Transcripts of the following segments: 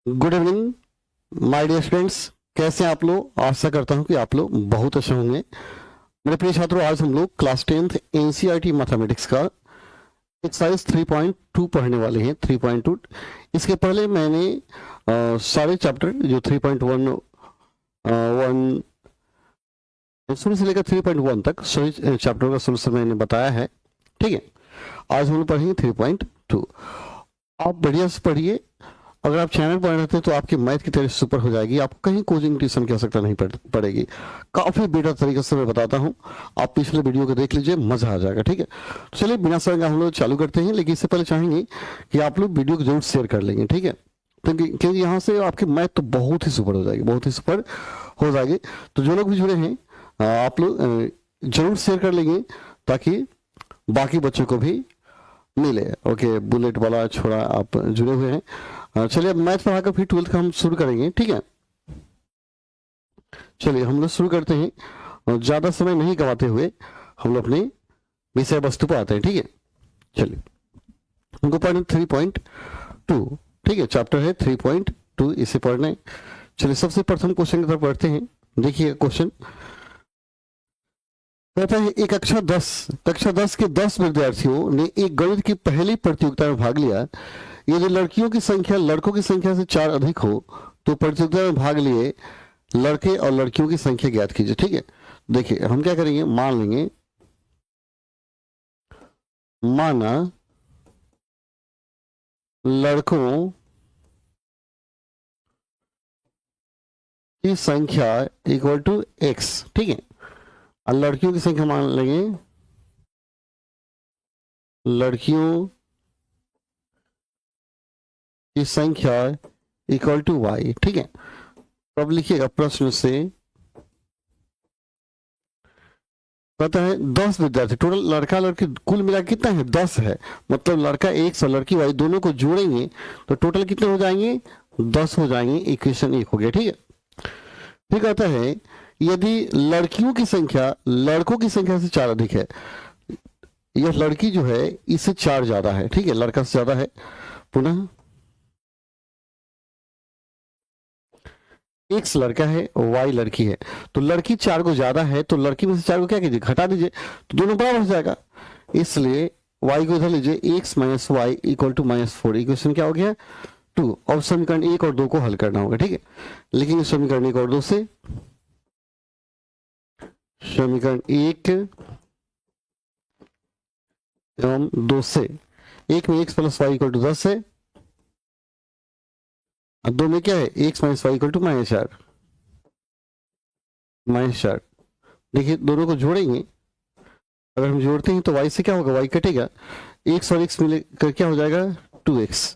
Good evening my dear students, कैसे हैं आप लोग। आशा करता हूं कि आप लोग बहुत अच्छे होंगे। मेरे प्रिय छात्रों, आज हम लोग क्लास 10th एनसीईआरटी मैथमेटिक्स का एक्सरसाइज 3.2 पढ़ने वाले हैं। 3.2 इसके पहले मैंने सारे चैप्टर जो 3.1 शुरू से लेकर 3.1 तक सभी चैप्टरों का सोल्यूशन मैंने बताया है। ठीक है, आज हम लोग पढ़ेंगे 3.2। आप बढ़िया से पढ़िए। अगर आप चैनल पर रहते हैं तो आपकी मैथ की तैयारी सुपर हो जाएगी। आपको कहीं कोचिंग ट्यूशन की आवश्यकता नहीं पड़ेगी। काफी बेटर तरीके से मैं बताता हूं। आप पिछले वीडियो को देख लीजिए, मजा आ जाएगा। ठीक है, तो चलिए बिना समय हम लोग चालू करते हैं। लेकिन इससे पहले चाहेंगे कि आप लोग वीडियो को जरूर शेयर कर लेंगे। ठीक है, क्योंकि यहाँ से आपकी मैथ तो बहुत ही सुपर हो जाएगी, बहुत ही सुपर हो जाएगी। तो जो लोग भी जुड़े हैं आप लोग जरूर शेयर कर लेंगे ताकि बाकी बच्चों को भी मिले। ओके, बुलेट वाला छोड़ा आप जुड़े हुए हैं। चलिए अब मैथ पढ़ाकर फिर 12th का हम शुरू करेंगे। ठीक है, चलिए हम लोग शुरू करते हैं और ज्यादा समय नहीं गवाते हुए हम लोग अपने विषय वस्तु पर आते हैं। ठीक है, चलिए हमको पढ़ना 3.2। ठीक है, चैप्टर है 3.2, इसे पढ़ने। चलिए सबसे प्रथम क्वेश्चन की तरफ पढ़ते हैं। देखिए क्वेश्चन कहता है, एक कक्षा 10 के 10 विद्यार्थियों ने एक गणित की पहली प्रतियोगिता में भाग लिया। यदि लड़कियों की संख्या लड़कों की संख्या से 4 अधिक हो तो प्रतियोगिता में भाग लिए लड़के और लड़कियों की संख्या ज्ञात कीजिए। ठीक है, देखिए हम क्या करेंगे, मान लेंगे, माना लड़कों की संख्या इक्वल टू x। ठीक है, और लड़कियों की संख्या मान लेंगे लड़कियों की संख्या इक्वल टू y। ठीक है, तो अब लिखिएगा प्रश्न से कहता है 10 विद्यार्थी, टोटल लड़का लड़की कुल मिला कितना है, 10 है। मतलब लड़का x और लड़की y दोनों को जोड़ेंगे तो टोटल कितने हो जाएंगे, 10 हो जाएंगे। इक्वेशन 1 हो गया। ठीक है, फिर कहता है यदि लड़कियों की संख्या लड़कों की संख्या से 4 अधिक है, यह लड़की जो है इससे 4 ज्यादा है। ठीक है, लड़का से ज्यादा है। पुनः x लड़का है y लड़की है, तो लड़की 4 को ज्यादा है तो लड़की में से 4 को क्या कीजिए, घटा दीजिए, तो दोनों बराबर हो जाएगा। इसलिए y को इधर लीजिए, x minus y equal to -4। Equation क्या हो गया, 2। अब समीकरण 1 और 2 को हल करना होगा। ठीक है, लेकिन समीकरण 1 और 2 से, समीकरण 1 एवं 2 से, 1 में x plus y equal to 10 है और 2 में क्या है, x minus y equal to -4। देखिए दोनों को जोड़ेंगे, अगर हम जोड़ते हैं तो y से क्या होगा, y कटेगा, x और x मिलकर क्या हो जाएगा 2x।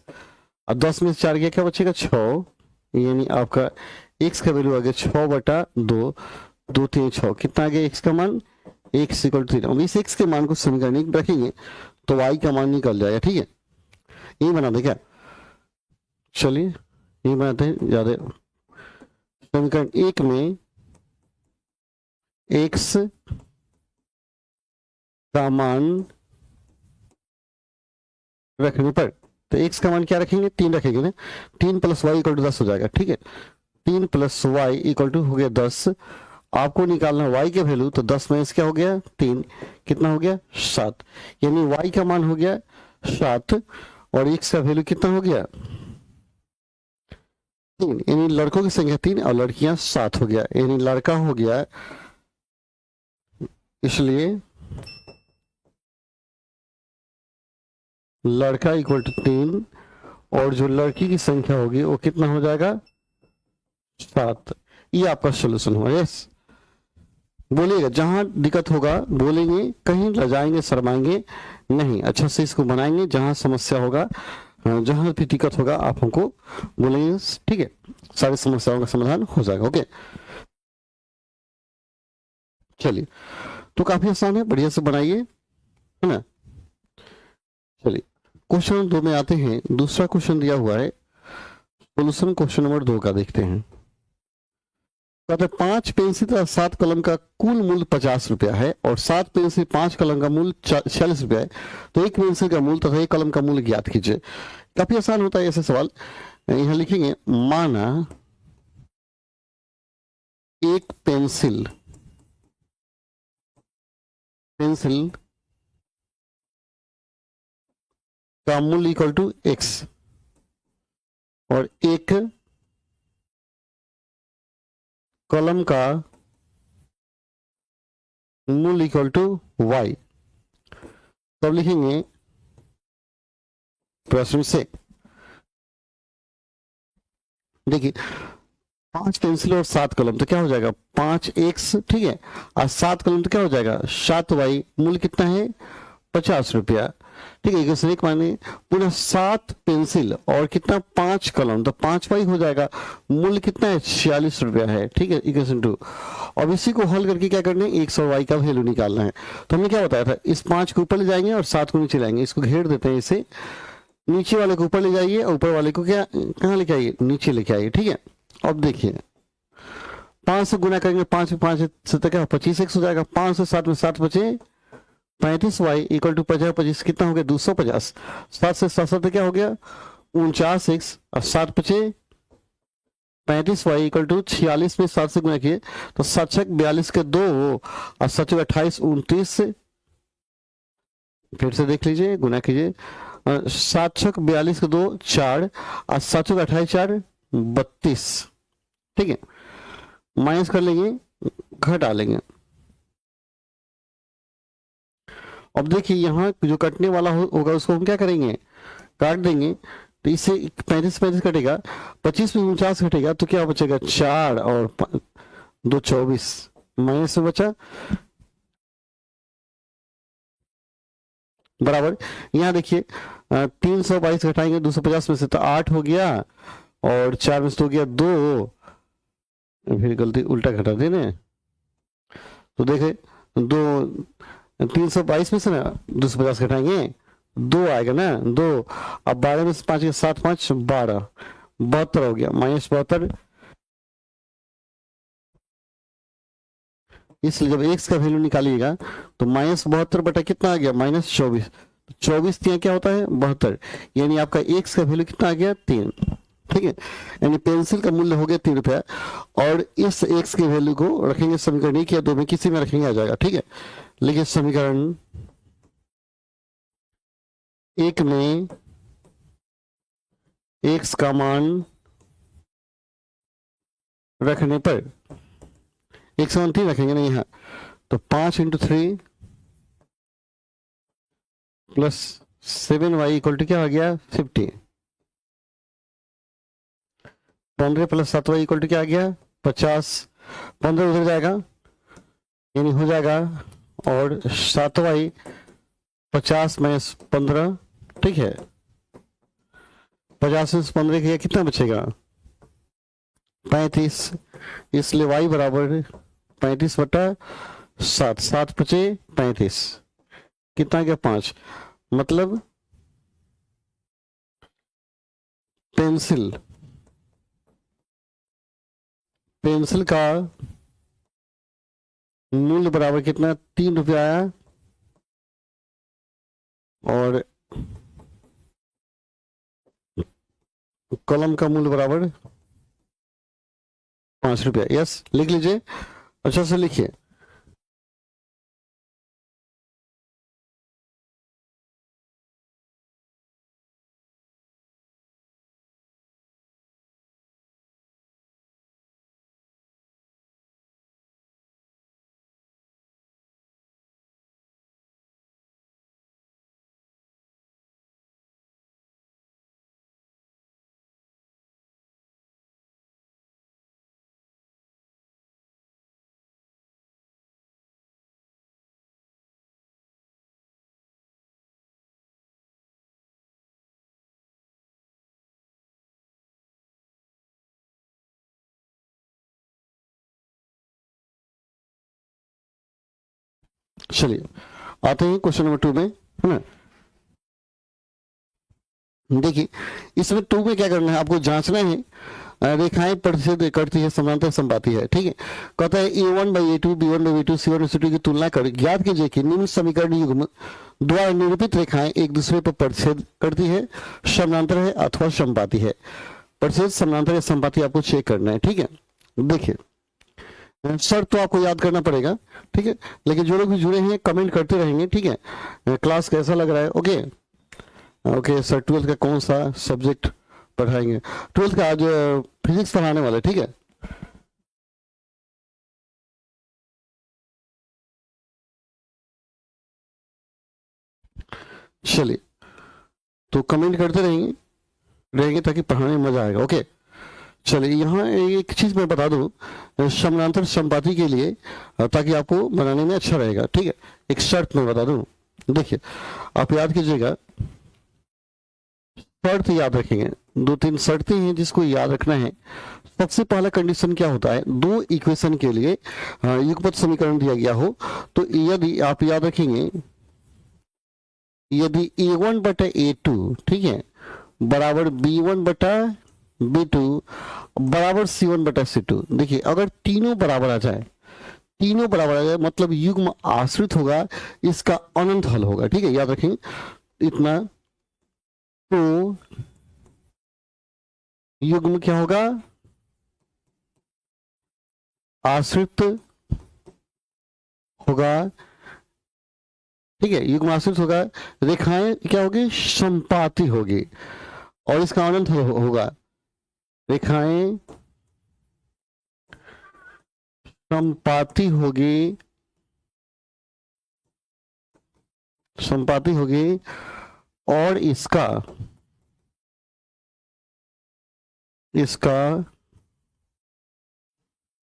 अब 10 में 4 गया, क्या बचेगा 6, यानी आपका x का वैल्यू आ गया 6/2, 2 3 6, कितना आ गया x का मान, x इक्वल टू 3। अब इस x के मान को समीकरण 1 रखेंगे तो y का मान निकल जाएगा। ठीक है, ये बना दे क्या, चलिए ये बनाते हैं ज्यादा। समीकरण 1 में x का मान रखने पर, तो x का मान क्या रखेंगे, 3 रखेंगे ना, 3 प्लस वाई इक्वल टू 10 हो जाएगा। ठीक है, 3 प्लस वाई इक्वल टू हो गया 10। आपको निकालना y के वैल्यू, तो 10 में क्या हो गया 3, कितना हो गया 7, यानी y का मान हो गया 7 और x का वैल्यू कितना हो गया 3, यानी लड़कों की संख्या 3 और लड़कियां 7 हो गया, यानी लड़का हो गया, इसलिए लड़का इक्वल टू 3 और जो लड़की की संख्या होगी वो कितना हो जाएगा 7। ये आपका सोल्यूशन हुआ। यस, बोलिएगा, जहां दिक्कत होगा बोलेंगे, कहीं लजाएंगे शर्माएंगे नहीं, अच्छा से इसको बनाएंगे। जहां समस्या होगा, जहां भी दिक्कत होगा आप हमको बोलेंगे। ठीक है, सारी समस्याओं का समाधान हो जाएगा। ओके, चलिए तो काफी आसान है, बढ़िया से बनाइए, है ना। चलिए क्वेश्चन 2 में आते हैं। दूसरा क्वेश्चन दिया हुआ है, सोल्यूशन क्वेश्चन नंबर 2 का देखते हैं। कहते 5 पेंसिल तथा 7 कलम का कुल मूल्य 50 रुपया है और 7 पेंसिल 5 कलम का मूल्य 40 रुपया है, तो एक पेंसिल का मूल्य तथा एक कलम का मूल्य ज्ञात कीजिए। काफी आसान होता है ऐसे सवाल। यहां लिखेंगे माना एक पेंसिल का मूल्य इक्वल टू एक्स और एक कलम का मूल्य इक्वल टू वाई। तब लिखेंगे प्रश्न से, देखिए 5 पेंसिल और 7 कलम तो क्या हो जाएगा 5x, ठीक है, और 7 कलम तो क्या हो जाएगा 7y। मूल्य कितना है 50 रुपया, ठीक है। इक्वेशन एक माने पुनः 7 पेंसिल और कितना 5 कलम तो 5y हो जाएगा, मूल्य कितना है 46 रुपया है, ठीक है। इक्वेशन 2। अब इसी को हल करके क्या करना है x और y का वैल्यू निकालना है। तो हमने क्या बताया था, इस 5 को ऊपर ले जाएंगे और 7 को नीचे लाएंगे। इसको घेर देते हैं, इसे नीचे वाले को ऊपर ले जाइए और ऊपर वाले को क्या कहाँ लेके आइए, नीचे लेके आइए, ठीक है। अब देखिए 5 से गुना करेंगे, 5 में 5 से तो क्या 25x हो जाएगा, 5 से 7 में 7 बचे 35y इक्वल टू 50 25 कितना हो गया 250। 7 से 7 से क्या हो गया 49x और 7 बचे 35y इक्वल टू 46 में 7 से गुना किए तो 7 42 के 2 और 7 28 29 से, फिर से देख लीजिए गुना कीजिए, 7 42 के 2 4 और 7 28 4 32, ठीक है। माइनस कर लेंगे, घटा लेंगे। अब देखिए यहाँ जो कटने वाला होगा उसको हम क्या करेंगे काट देंगे, तो इससे 35 कटेगा, 25 में 49 घटेगा तो क्या बचेगा 4 और 2 24, माइनस में बचा बराबर। यहाँ देखिए 322 घटाएंगे 250 में से तो 8 हो गया और 4 में से हो गया 2, फिर गलती उल्टा घटा देने, तो देखे 322 में से ना 250 घटाएंगे 2 आएगा ना 2, अब 12 में से 5 के 7 5 12 72 हो गया, माइनस 72। इसलिए जब x का वैल्यू निकालिएगा तो माइनस 72 बटा कितना आ गया माइनस 24, 24 क्या होता है 72, यानी आपका x का वैल्यू कितना आ गया 3, ठीक है। यानी पेंसिल का मूल्य हो गया 3 रुपया और इस x के वैल्यू को रखेंगे समीकरण 1 या 2 में किसी में रखेंगे आ जाएगा, ठीक है। लिखिए समीकरण 1 में x का मान रखने पर 103 रखेंगे ना यहाँ, तो 5 × 3 प्लस 7y इक्वल टू क्या आ गया 50, 15 प्लस 7y इक्वल टू क्या आ गया 50, 15 उधर जाएगा यानी हो जाएगा और 7y 50 माइनस 15, ठीक है। 50 में 15 किया कितना बचेगा 35, इसलिए y बराबर 35 बटा 7, 7 बचे 35 कितना गया 5, मतलब पेंसिल का मूल्य बराबर कितना 3 रुपया आया और कलम का मूल्य बराबर 5 रुपया। यस लिख लीजिए, अच्छा से लिखिए। चलिए आते हैं क्वेश्चन नंबर 2 में, है ना। देखिए इसमें 2 में क्या करना है आपको जांचना है, रेखाएं प्रतिच्छेद करती है समांतर समबाती है, ठीक है। कहता है a1 by a2 b1 by b2 c1 c2 की तुलना कर ज्ञात कीजिए कि निम्न समीकरण युग्म द्वारा निरूपित रेखाएं एक दूसरे पर प्रतिच्छेद करती है, समानांतर है अथवा समबाती है। प्रतिशत समानांतर या संपाती आपको चेक करना है, ठीक है। देखिए सर तो आपको याद करना पड़ेगा, ठीक है, लेकिन जो लोग भी जुड़े हैं कमेंट करते रहेंगे, ठीक है। क्लास कैसा लग रहा है? ओके ओके सर, 12th का कौन सा सब्जेक्ट पढ़ाएंगे? 12th का आज फिजिक्स पढ़ाने वाले, ठीक है। चलिए तो कमेंट करते रहेंगे ताकि पढ़ाने में मजा आएगा। ओके चलिए, यहाँ एक चीज मैं बता दूं समानांतर संपाती के लिए, ताकि आपको बनाने में अच्छा रहेगा, ठीक है। एक शर्त मैं बता दूं, देखिए आप याद कीजिएगा, शर्त याद रखेंगे, 2-3 शर्तें हैं जिसको याद रखना है। सबसे पहला कंडीशन क्या होता है, दो इक्वेशन के लिए युगपत समीकरण दिया गया हो तो यदि आप याद रखेंगे, यदि a1 बटा a2, ठीक है, बराबर b1 बटा b2 बराबर c1 बटा c2, देखिए अगर तीनों बराबर आ जाए, तीनों बराबर आ जाए मतलब युग्म आश्रित होगा, इसका अनंत हल होगा, ठीक है, याद रखेंगे इतना। तो युग्म क्या होगा? आश्रित होगा, ठीक है, युग्म आश्रित होगा, रेखाएं क्या होगी? संपाती होगी, और इसका अनंत होगा, रेखाएं संपाती होगी, संपाती होगी, और इसका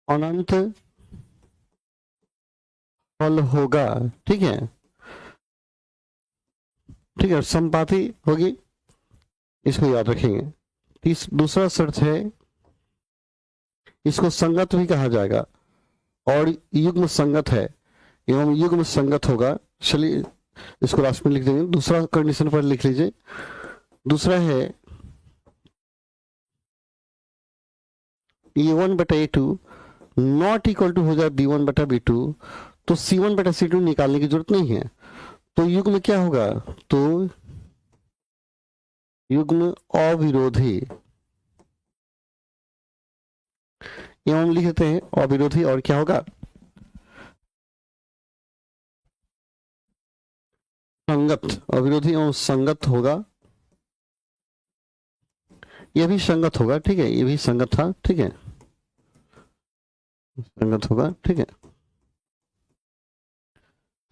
अनंत हल होगा, ठीक है, ठीक है, संपाती होगी, इसको याद रखेंगे। दूसरा शर्त है, इसको संगत भी कहा जाएगा, और युग्म संगत है एवं युग्म संगत होगा। चलिए इसको लास्ट में लिख देंगे, दूसरा कंडीशन पर लिख लीजिए। दूसरा है a1 बटा a2 नॉट इक्वल टू हो जाए b1 बटा b2, तो c1 बटा c2 निकालने की जरूरत नहीं है, तो युग्म क्या होगा? तो युग्म अविरोधी एवं लिखते हैं अविरोधी, और क्या होगा? संगत, अविरोधी एवं संगत होगा, यह भी संगत होगा, ठीक है, ये भी संगत था, ठीक है, संगत होगा, ठीक है।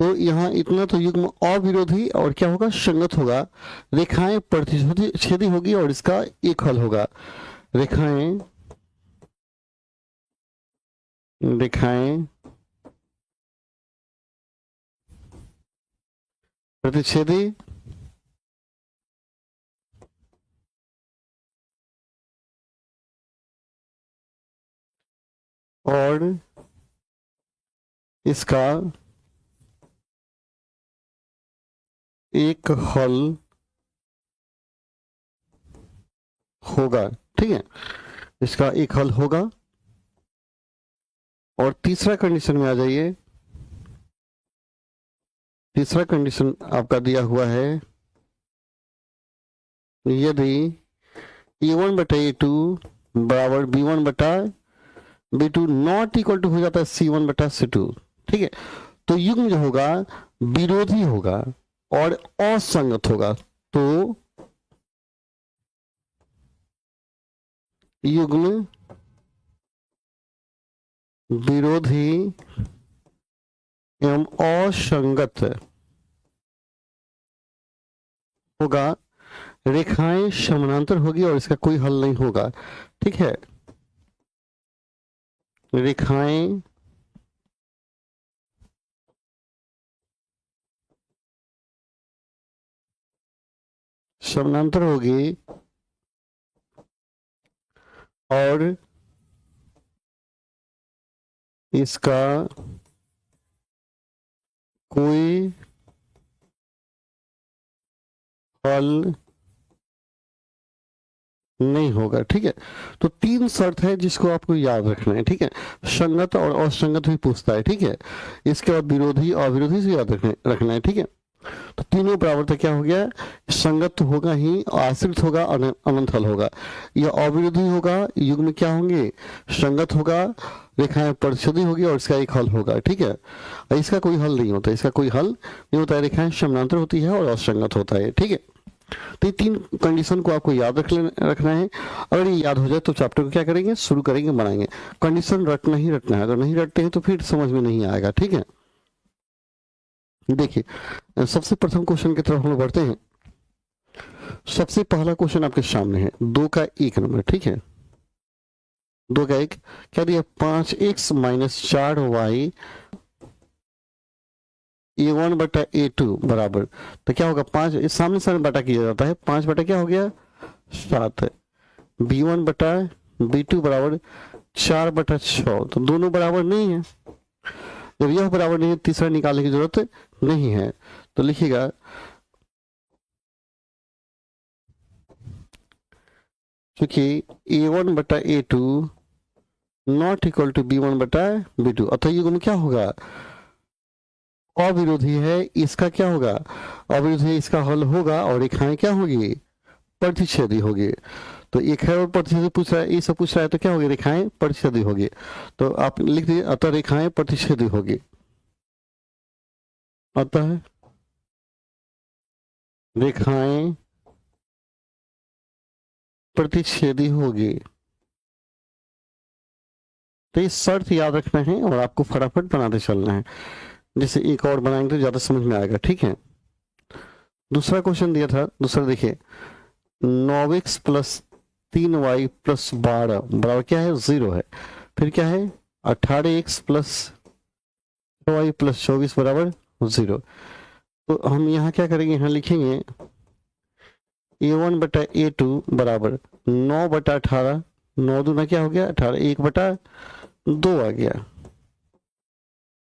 तो यहाँ इतना तो युग्म अविरोधी और क्या होगा? संगत होगा, रेखाएं प्रतिच्छेदी होगी और इसका एक हल होगा, रेखाएं प्रतिच्छेदी और इसका एक हल होगा, ठीक है, इसका एक हल होगा। और तीसरा कंडीशन में आ जाइए, तीसरा कंडीशन आपका दिया हुआ है, यदि a1 बटा a2 बराबर b1 बटा b2 नॉट इक्वल टू हो जाता है c1 बटा c2, ठीक है, तो युग्म जो होगा विरोधी होगा और असंगत होगा, तो युग्म विरोधी एवं असंगत होगा, रेखाएं समानांतर होगी और इसका कोई हल नहीं होगा, ठीक है, रेखाएं समानांतर होगी और इसका कोई हल नहीं होगा, ठीक है। तो 3 शर्त है जिसको आपको याद रखना है, ठीक है, संगत और असंगत भी पूछता है, ठीक है, इसके बाद विरोधी और अविरोधी से याद रखना है, ठीक है। तो तीनों बराबर तो क्या हो गया, संगत तो होगा ही, आश्रित होगा और अनंत हल होगा। यह अविरोधी होगा, युग्म क्या होंगे, संगत होगा, रेखाएं परिच्छेदी होगी और इसका एक हल होगा। ठीक है, और इसका कोई हल नहीं होता, इसका कोई हल नहीं होता है, रेखाएं समानांतर होती है और असंगत होता है। ठीक है, तो ये तीन कंडीशन को आपको याद रखना है। अगर ये याद हो जाए तो चैप्टर को क्या करेंगे, शुरू करेंगे, बनाएंगे। कंडीशन रटना ही रटना है, अगर नहीं रटते हैं तो फिर समझ में नहीं आएगा। ठीक है, देखिए सबसे प्रथम क्वेश्चन की तरफ हम लोग बढ़ते हैं। सबसे पहला क्वेश्चन आपके सामने है 2 का 1 नंबर। ठीक है, 2 का 1 क्या दिया, 5x माइनस 4y a1 बटा a2 बराबर, तो क्या होगा, 5 इस सामने सामने बटा किया जाता है, 5 बटा क्या हो गया 7, b1 बटा b2 बराबर 4 बटा 6। तो दोनों बराबर नहीं है, जब यह बराबर नहीं है तीसरा निकालने की जरूरत नहीं है। तो लिखिएगा क्योंकि a1 बटा a2 not equal to b1 बटा b2, अतः युग्म क्या होगा, अविरोधी है, इसका क्या होगा, अविरोधी है, इसका हल होगा और रेखाएं क्या होगी, प्रतिच्छेदी होगी। तो एक है और प्रतिच्छेदी पूछ रहा है, ये सब पूछ रहा है, तो क्या होगी, रेखाएं प्रतिच्छेदी होगी। तो आप लिख दीजिए अतः रेखाएं प्रतिच्छेदी होगी, अतः रेखाएं प्रतिच्छेदी होगी। तो ये शर्त याद रखना है और आपको फटाफट बनाते चलना है, जैसे एक और बनाएंगे तो ज्यादा समझ में आएगा। ठीक है, दूसरा क्वेश्चन दिया था, दूसरा देखिए 9x प्लस 3y प्लस 12 बराबर क्या है, 0 है। फिर क्या है 18x प्लस 6y प्लस 24 बराबर 0। तो हम यहाँ क्या करेंगे, यहाँ लिखेंगे a1 बटा a2 बराबर 9 बटा 18, 9 दूना क्या हो गया 18, 1 बटा 2 आ गया,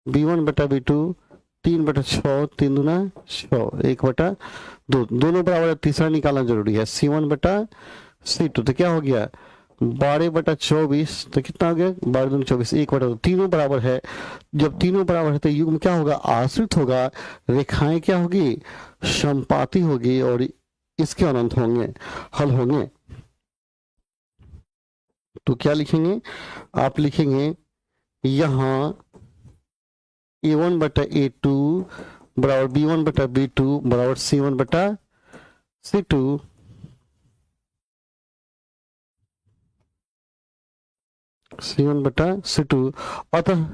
b1 बटा b2 3 बटा 6, 3 दूना 6, 1 बटा 2, दोनों बराबर है, तीसरा निकालना जरूरी है, c1 बटा c2। तो क्या हो गया 12 बटा 24, तो कितना हो गया 12 दूना 24, 1 बटा 2, तीनों बराबर है। जब तीनों बराबर है तो युग्म क्या होगा, आश्रित होगा, रेखाएं क्या होगी, समपाती होगी और इसके अनंत होंगे, हल होंगे। तो क्या लिखेंगे, आप लिखेंगे यहां a1 बटा a2 बराबर b1 बटा b2 बराबर c1 बटा c2, c1 बटा c2। अतः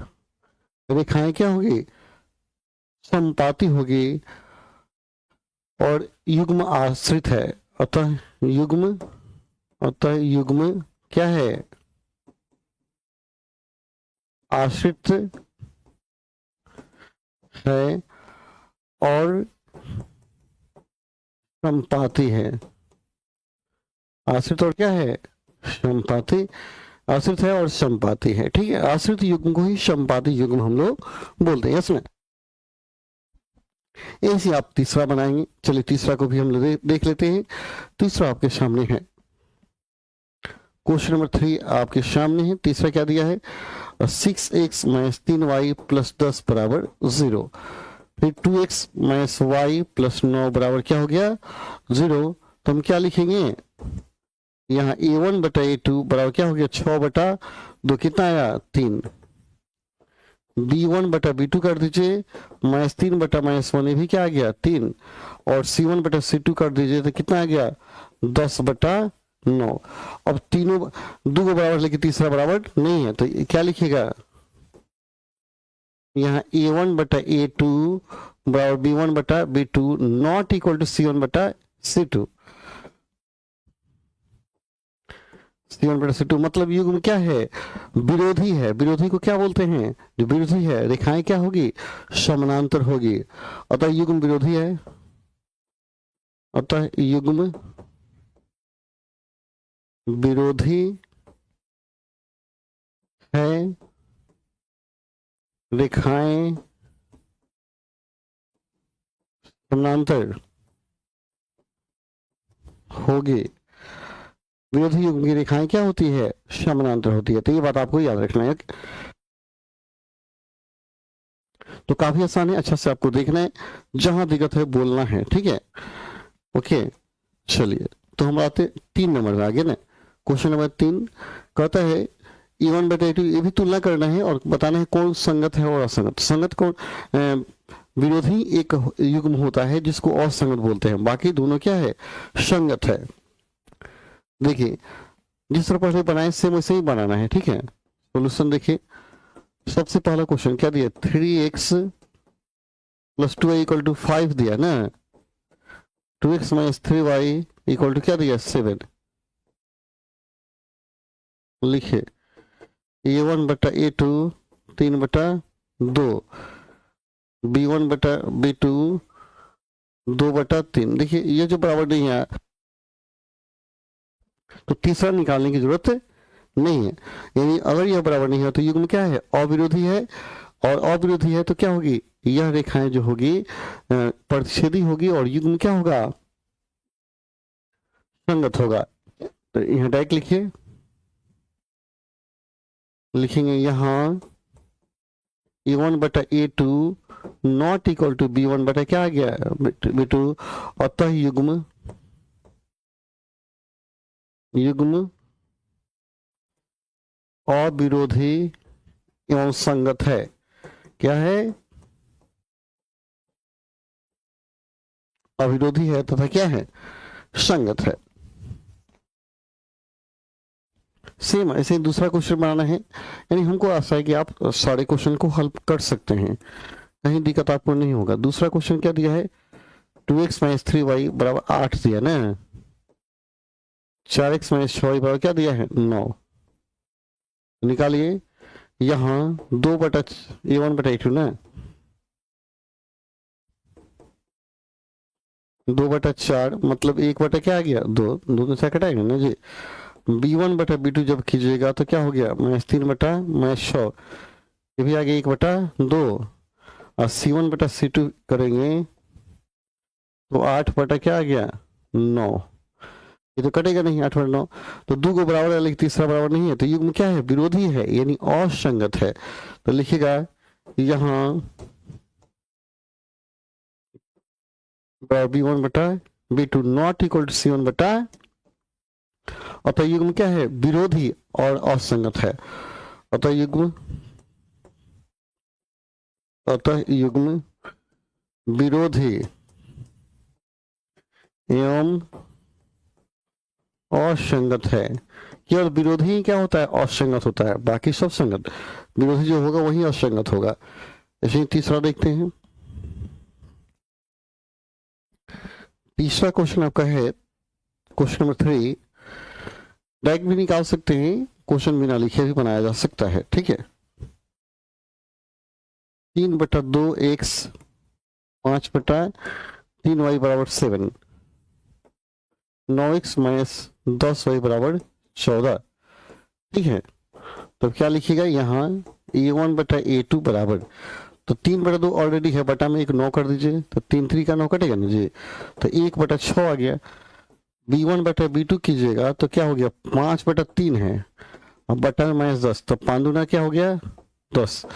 रेखाएं क्या होगी, समपाती होगी और युग्म आश्रित है। अतः युग्म क्या है, आश्रित है और समपाती है। आश्रित और क्या है, समपाती, आश्रित है और समपाती है। ठीक है, आश्रित युग्म को ही समपाती युग्म हम लोग बोलते हैं। इसमें ऐसे आप तीसरा बनाएंगे। चलिए तीसरा को भी हम लोग देख लेते हैं। तीसरा आपके सामने है, क्वेश्चन नंबर 3 आपके सामने है। तीसरा क्या दिया है, 6x माइनस 3y प्लस 10 बराबर 0। फिर 2x माइनस y प्लस 9 बराबर क्या हो गया 0। तो हम क्या लिखेंगे, यहाँ a1 बटा a2 बराबर क्या हो गया 6 बटा 2, कितना आया 3। b1 बटा b2 कर दीजिए, माइनस 3 बटा माइनस 1, ये भी क्या आ गया 3। और c1 बटा c2 कर दीजिए, तो कितना आ गया 10 बटा 9। अब तीनों दो को बराबर लेकिन तीसरा बराबर नहीं है, तो क्या लिखेगा, यहाँ a1 बटा a2 बराबर b1 बटा b2 not equal to c1 बटा c2। c1 बटा c2 मतलब युग्म क्या है, विरोधी है। विरोधी को क्या बोलते हैं, जो विरोधी है, रेखाएं क्या होगी, समानांतर होगी। अतः युग्म विरोधी है, अतः युग्म विरोधी है, रेखाएं समानांतर होगी। विरोधी युग्म की रेखाएं क्या होती है, समानांतर होती है। तो ये बात आपको याद रखना है। तो काफी आसान है, अच्छा से आपको देखना है, जहां दिक्कत है बोलना है, ठीक है। ओके, चलिए तो हम आते 3 नंबर में आगे ना। क्वेश्चन नंबर 3 कहता है E1 बटा E2, ये भी तुलना करना है और बताना है कौन संगत है और असंगत। संगत कौन, विरोधी एक युग्म होता है जिसको असंगत बोलते हैं, बाकी दोनों क्या है, संगत है। देखिए जिस तरह पहले बनाए सेम वैसे ही बनाना है, ठीक है। सोल्यूशन देखिए, सबसे पहला क्वेश्चन क्या दिया, 3x + 2y = 5 दिया ना, 2x - 3y = क्या दिया, 7। लिखिए A1 बटा A2 3/2, B1 बटा B2 2/3। देखिए ये जो बराबर नहीं है तो तीसरा निकालने की जरूरत नहीं है, यानी अगर यह बराबर नहीं है तो युग्म क्या है, अविरोधी है, और अविरोधी है तो क्या होगी, यह रेखाएं जो होगी प्रतिच्छेदी होगी और युग्म क्या होगा, संगत होगा। तो यहाँ डायरेक्ट लिखिए, लिखेंगे यहाँ A1 बटा A2 not equal to B1 बटा क्या आ गया, B2, अतः युग्म अविरोधी एवं संगत है। क्या है, अविरोधी है तथा क्या है, संगत है। सेम ऐसे दूसरा क्वेश्चन बनाना है, यानी हमको आशा है कि आप सारे क्वेश्चन को हल कर सकते हैं, कहीं दिक्कत आपको नहीं होगा। दूसरा क्वेश्चन क्या दिया है, 2x - 3y = 8 दिया ना, 4x - 6y = क्या दिया है, 9। निकालिए यहाँ 2/A1 बटा A2 ना, 2/4 मतलब 1 बटा क्या आ गया, 2, 2 तो 4 कटाएगा ना जी। B1 बटा B2 जब कीजिएगा तो क्या हो गया, -3 बटा -6, ये भी आ गया 1/2, और C1 बटा C2 करेंगे तो 8 बटा क्या आ गया, 9। ये तो कटेगा नहीं, 8/9, तो 2 को बराबर है लेकिन तीसरा बराबर नहीं है, तो युग्म क्या है, विरोधी है, यानी असंगत है। तो लिखिएगा यहाँ B1 बटा B2 not equal to C1 बटा, अतः युग्म क्या है, विरोधी और असंगत है। अतः युग्म विरोधी एवं असंगत है। केवल विरोधी ही क्या होता है, असंगत होता है, बाकी सब संगत। विरोधी जो होगा वही असंगत होगा। ऐसे तीसरा देखते हैं, तीसरा क्वेश्चन आपका है क्वेश्चन नंबर 3, डायरेक्ट भी निकाल सकते हैं, क्वेश्चन बिना लिखे भी बनाया जा सकता है, ठीक है। 3/2x 5/3y = 7, 9x - 10y = 14, ठीक है। तो क्या लिखिएगा यहाँ A1 बटा A2 बराबर, तो 3/2 ऑलरेडी है, बटा में एक 9 कर दीजिए, तो 3 3 का 9 कटेगा ना जी, तो 1/6 आ गया। B1 बटा B2 कीजिएगा तो क्या हो गया, 5/3 है, अब बटा में -10, तो 5 दूना क्या हो गया, 10,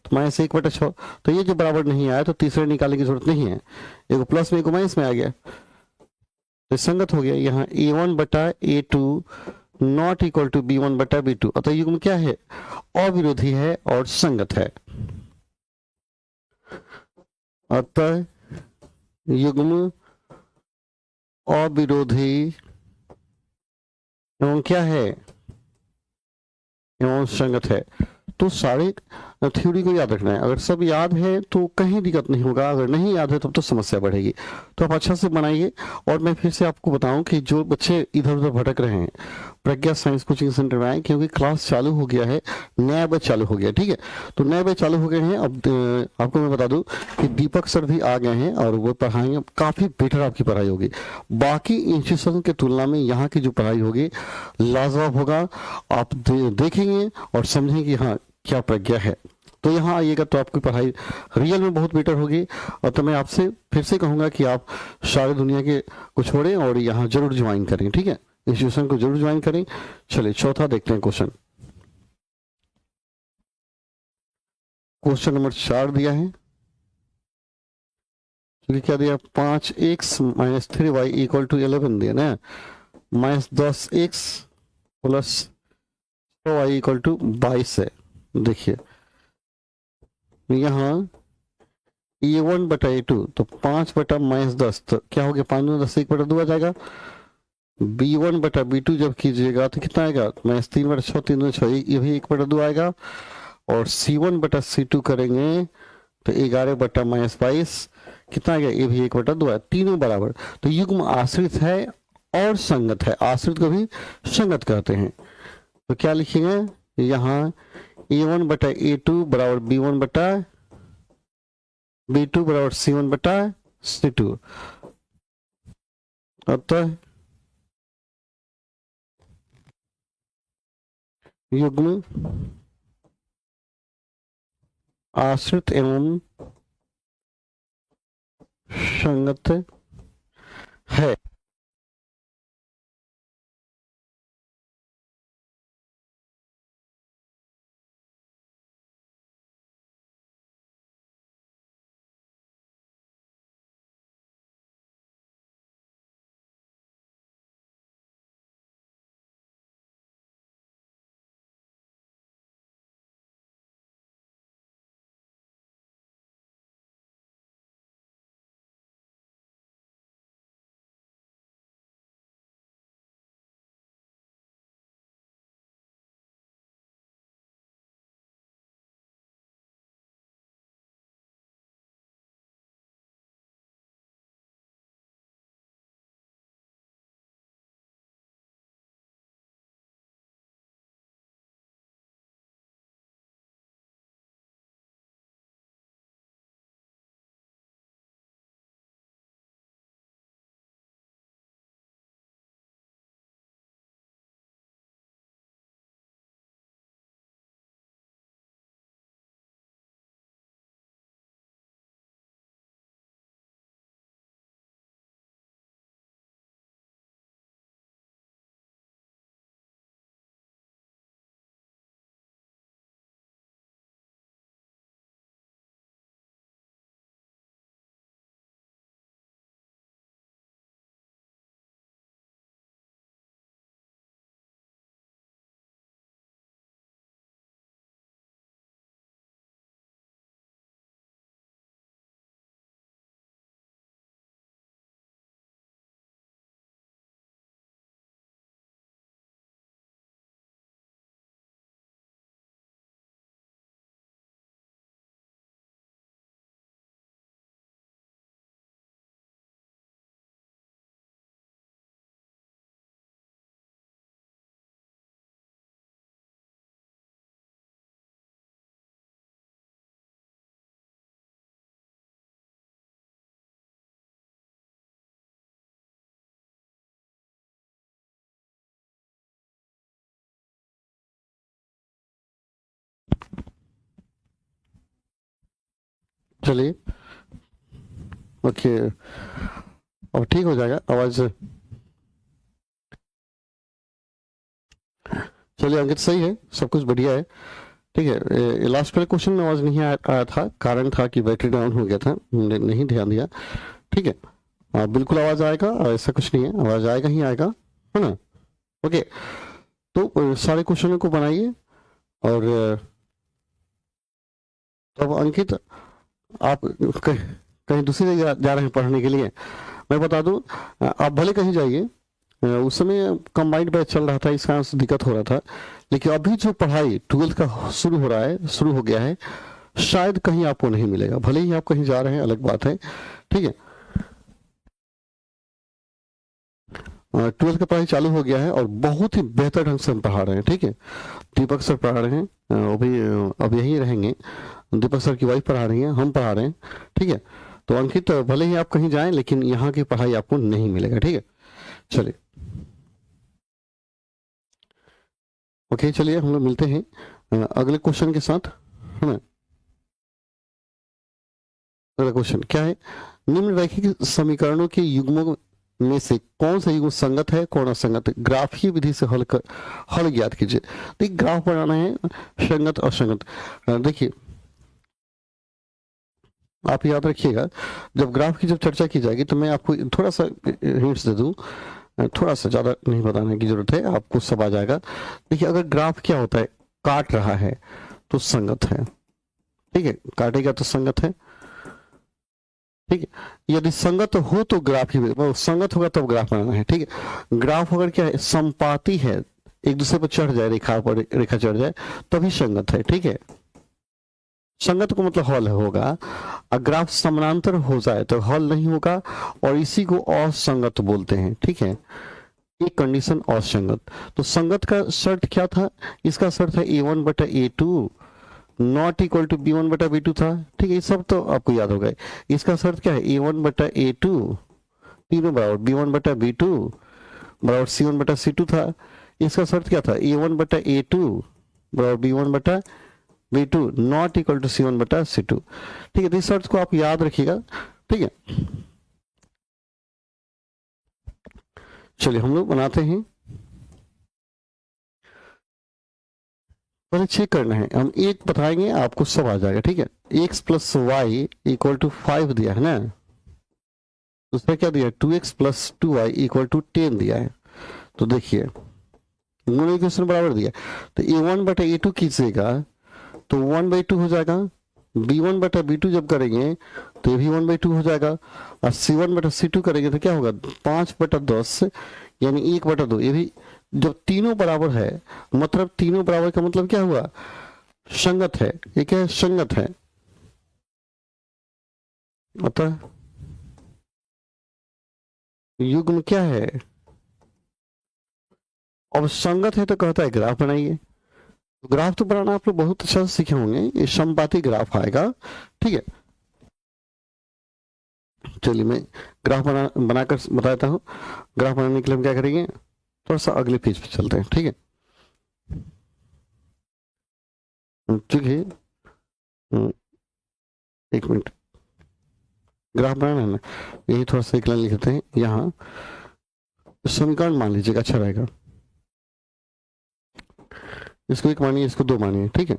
तो -1/6। तो ये जो बराबर नहीं आया तो तीसरे निकालने की जरूरत नहीं है, एक प्लस में एक माइनस में आ गया, तो संगत हो गया। यहाँ A1 बटा A2 not equal to B1 बटा B2, अतः युग्म क्या है, अविरोधी है और संगत है। अतः युग्म अविरोधी एवं क्या है, एवं संगत है। तो सारे थ्योरी को याद रखना है, अगर सब याद है तो कहीं दिक्कत नहीं होगा, अगर नहीं याद है तब तो समस्या बढ़ेगी। तो आप अच्छा से बनाइए। और मैं फिर से आपको बताऊं कि जो बच्चे इधर उधर भटक रहे हैं, प्रज्ञा साइंस कोचिंग सेंटर में आए, क्योंकि क्लास चालू हो गया है, नया बैच चालू हो गया, ठीक है। तो नए बैच चालू हो गए हैं। अब आपको मैं बता दूं कि दीपक सर भी आ गए हैं और वो पढ़ाएंगे, काफी बेटर आपकी पढ़ाई होगी, बाकी इंस्टीट्यूशन के तुलना में यहाँ की जो पढ़ाई होगी लाजवाब होगा। आप देखेंगे और समझेंगे कि हाँ क्या प्रज्ञा है। तो यहाँ आइएगा तो आपकी पढ़ाई रियल में बहुत बेटर होगी। और तो मैं आपसे फिर से कहूंगा कि आप सारी दुनिया के को छोड़ें और यहाँ जरूर ज्वाइन करें, ठीक है, इंस्टीट्यूशन को जरूर ज्वाइन करें। चलिए चौथा देखते हैं क्वेश्चन। क्वेश्चन नंबर 4 दिया है, क्योंकि क्या दिया, 5x minus 3y equal to 11 दिया ना, minus 10x plus 6y equal to 22 है। देखिए यहाँ a1/a2 तो 5/-10 तो क्या हो गया, 5×10 1/2 आ जाएगा। b1/b2 जब कीजिएगा तो कितना आएगा, -3/6 3×6 ये भी 1/2 आएगा। और c1/c2 करेंगे तो 11/-22 कितना आ गया, ये भी 1/2 है, तीनों बराबर। तो युग्म आश्रित है और संगत है, आश्रित को भी संगत कहते हैं। तो क्या लिखेंगे यहाँ, a1/a2 बराबर b1/b2 बराबर c1/c2। अतः युग्म आश्रित एवं संगत है। चलिए ओके, अब ठीक हो जाएगा आवाज। चलिए अंकित सही है, सब कुछ बढ़िया है, ठीक है। लास्ट वाले क्वेश्चन में आवाज नहीं आया था, कारण था कि बैटरी डाउन हो गया था, हमने नहीं ध्यान दिया, ठीक है। बिल्कुल आवाज आएगा, ऐसा कुछ नहीं है, आवाज आएगा ही आएगा, है ना। ओके, तो सारे क्वेश्चनों को बनाइए। और तब अंकित आप कहीं दूसरी जगह जा रहे हैं पढ़ने के लिए, मैं बता दूं, आप भले कहीं जाइए, उस समय कंबाइंड बैच चल रहा था, इस कारण से दिक्कत हो रहा था। लेकिन अभी जो पढ़ाई 12th का शुरू हो रहा है, शुरू हो गया है, शायद कहीं आपको नहीं मिलेगा, भले ही आप कहीं जा रहे हैं अलग बात है, ठीक है। 12th का पढ़ाई चालू हो गया है और बहुत ही बेहतर ढंग से हम पढ़ा रहे हैं, ठीक है। दीपक सर पढ़ा रहे हैं, वो भी अब यहीं रहेंगे, दीपक सर की वाइफ पढ़ा रही है, हम पढ़ा रहे हैं, ठीक है। तो अंकित भले ही आप कहीं जाएं लेकिन यहाँ की पढ़ाई आपको नहीं मिलेगा, ठीक है। चलिए ओके, चलिए हम लोग मिलते हैं अगले क्वेश्चन के साथ, है ना। अगला क्वेश्चन क्या है, निम्नलिखित समीकरणों के युग्मों में से कौन सा युग्म संगत है, कौन असंगत है, ग्राफीय विधि से हल ज्ञात कीजिए। देखिए ग्राफ बनाना है, संगत असंगत। देखिए आप याद रखिएगा, जब ग्राफ की जब चर्चा की जाएगी तो मैं आपको थोड़ा सा हिंट्स दे दूं, थोड़ा सा, ज़्यादा नहीं बताने की जरूरत है, आपको सब आ जाएगा। देखिए, अगर ग्राफ क्या होता है, काट रहा है तो संगत है, ठीक है, काटेगा तो संगत है, ठीक है। यदि संगत हो तो ग्राफ ही, वो संगत होगा तब ग्राफ बनाना है, ठीक है। ग्राफ अगर क्या है, संपाती है, एक दूसरे पर चढ़ जाए, रेखा पर रेखा चढ़ जाए, तभी संगत है, ठीक है। संगत को मतलब हॉल होगा, अगर ग्राफ समानांतर हो जाए तो हॉल नहीं होगा, और इसी को असंगत बोलते हैं, ठीक है। एक कंडीशन असंगत। तो संगत का शर्त क्या था, इसका शर्त है a1/a2 not equal to b1/b2 था, ठीक है। ये सब तो आपको याद होगा। इसका शर्त क्या है, a1/a2 तीनों बराबर b1/b2 बराबर c1/c2 था। इसका शर्त क्या था, a1/a2 बराबर b1/b2 not equal to c1/c2, ठीक है। तो इस शर्त को आप याद रखिएगा, ठीक है। चलिए हम लोग बनाते हैं, पहले चेक करना है, हम एक बताएंगे आपको सब आ जाएगा, ठीक है। x plus y equal to 5 दिया है ना, दूसरा क्या दिया है, 2x plus 2y equal to 10 दिया है। तो देखिए दोनों इक्वेशन बराबर दिया, तो a1/a2 कीजिएगा तो 1/2 हो जाएगा, b1/b2 जब करेंगे तो ये भी 1/2 हो जाएगा, और c1/c2 करेंगे तो क्या होगा, 5/10 यानी 1/2। ये भी जब तीनों बराबर है, मतलब तीनों बराबर का मतलब क्या हुआ, संगत है, ये क्या है, संगत है, अतः युग्म क्या है, अब संगत है तो कहता है ग्राफ बनाइए। ग्राफ तो बनाना आप लोग बहुत अच्छा से सीखे होंगे, ये समपाती ग्राफ आएगा, ठीक है। चलिए मैं ग्राफ बनाकर बताता हूँ। ग्राफ बनाने के लिए हम क्या करेंगे, थोड़ा सा अगले पेज पे चलते हैं, ठीक है। ठीक है, एक मिनट, ग्राफ बनाना है ना, यही थोड़ा सा एक लाइन लिखते हैं यहाँ, समीकरण मान लीजिएगा, अच्छा रहेगा। इसको एक मानिए, इसको दो मानिए, ठीक है।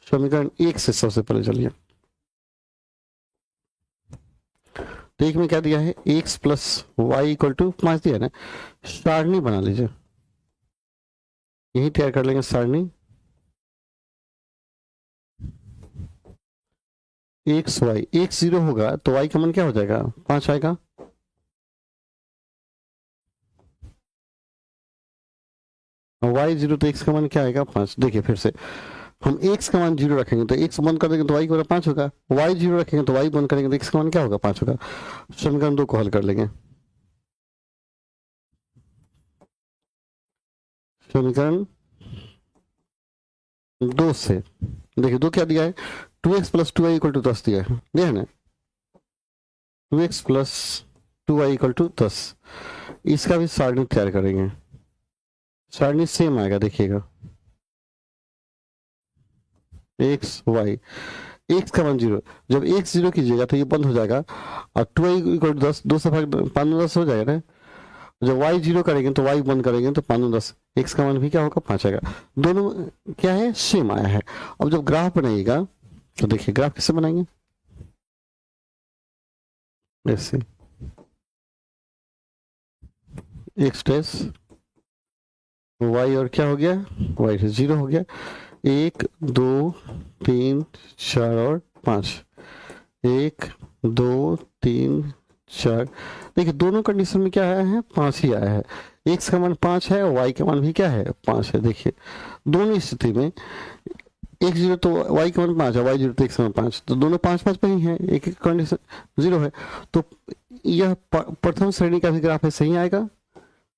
समीकरण एक से सबसे पहले चलिए, तो एक में क्या दिया है, x plus y equal to 5 दिया है ना, सारणी बना लीजिए, यही तैयार कर लेंगे सारणी। एक्स वाई, एक्स 0 होगा तो y का मान क्या हो जाएगा, 5 आएगा, y 0 तो x का मान क्या आएगा, 5। देखिए फिर से, हम x का मान 0 रखेंगे तो x बंद कर देंगे तो y का 5 होगा, y 0 रखेंगे तो y बंद करेंगे तो x का मान क्या होगा, 5 होगा। समीकरण 2 को हल कर लेंगे, समीकरण 2 से देखिए, 2 क्या दिया है, 2x plus 2y equal to 10 दिया है ना, 2x plus 2y equal to 10। इसका भी सारणी तैयार करेंगे, सारणी सेम आएगा, देखिएगा एक्स वाई, एक्स का मान 0, जब एक्स 0 कीजिएगा तो ये बंद हो जाएगा, और 2y इक्वल टू 10, 2 से भाग 5 10 हो जाएगा ना। जब y 0 करेंगे तो y बंद करेंगे तो 5 10, एक्स का मान भी क्या होगा, 5 आएगा। दोनों क्या है, सेम आया है। अब जब ग्राफ बनाइएगा तो देखिए ग्राफ कैसे बनाएंगे, ऐसे एक्स डैश वाई, और क्या हो गया, वाई 0 हो गया, 1 2 3 4 और 5, 1 2 3 4। देखिए दोनों कंडीशन में क्या आया है, 5 ही आया है, एक्स का मान 5 है, वाई का मान भी क्या है, 5 है। देखिए दोनों स्थिति में x 0 तो y का मान 5 है, y 0 तो x का मान 5, तो दोनों 5 5 पे ही है, एक एक कंडीशन 0 है, तो यह प्रथम श्रेणी का भी ग्राफ है, सही आएगा,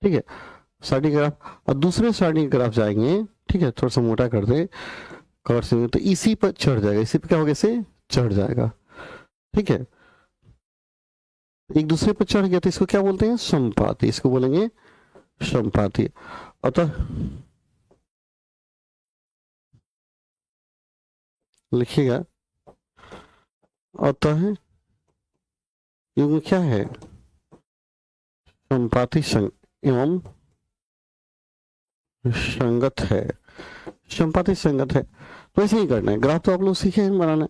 ठीक है। सारणी ग्राफ, और दूसरे सारणी ग्राफ जाएंगे, ठीक है, थोड़ा सा मोटा कर दे कवर से, तो इसी पर चढ़ जाएगा, इसी पर क्या होगा, इसे चढ़ जाएगा, ठीक है। एक दूसरे पर चढ़ गया तो इसको क्या बोलते हैं, संपाती, इसको बोलेंगे संपाती। अतः लिखिएगा, अतः युग्म क्या है, संपाती संग एवं संगत है, संपाति संगत है, तो ऐसे ही करना है। ग्राफ तो आप लोग सीखे हैं बनाना,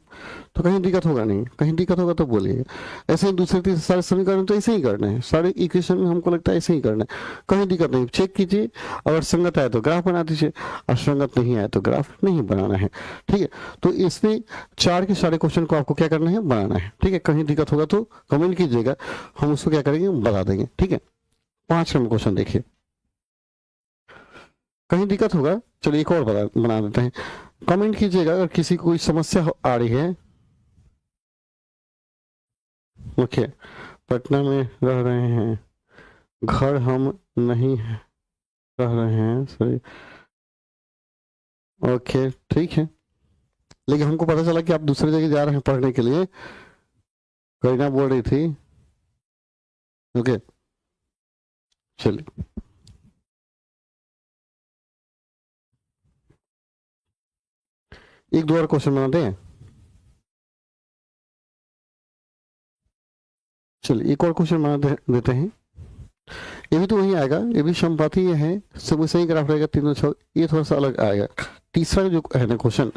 तो कहीं दिक्कत होगा नहीं, कहीं दिक्कत होगा तो बोलिए। ऐसे ही दूसरे तीसरे सारे समीकरण तो ऐसे ही करना है, सारे इक्वेशन में हमको लगता है ऐसे ही करना है, कहीं दिक्कत नहीं। चेक कीजिए, अगर संगत आए तो ग्राफ बना दीजिए, और संगत नहीं आए तो ग्राफ नहीं बनाना है, ठीक है। तो इसमें 4 के सारे क्वेश्चन को आपको क्या करना है, बनाना है, ठीक है। कहीं दिक्कत होगा तो कमेंट कीजिएगा, हम उसको क्या करेंगे, बता देंगे, ठीक है। 5 नंबर क्वेश्चन देखिए, कहीं दिक्कत होगा चलिए एक और बना देते हैं, कमेंट कीजिएगा अगर किसी को कोई समस्या आ रही है। ओके, पटना में रह रहे हैं, घर हम नहीं रह रहे हैं, सॉरी, ओके ठीक है। लेकिन हमको पता चला कि आप दूसरी जगह जा रहे हैं पढ़ने के लिए, करीना बोल रही थी। ओके चलिए, एक दो और क्वेश्चन बनाते हैं। चलिए एक और क्वेश्चन बना देते हैं, ये भी तो वही आएगा, ये भी समपाती है, सब सही ग्राफ रहेगा, तीनों छः, ये थोड़ा सा अलग आएगा। तीसरा जो है ना क्वेश्चन,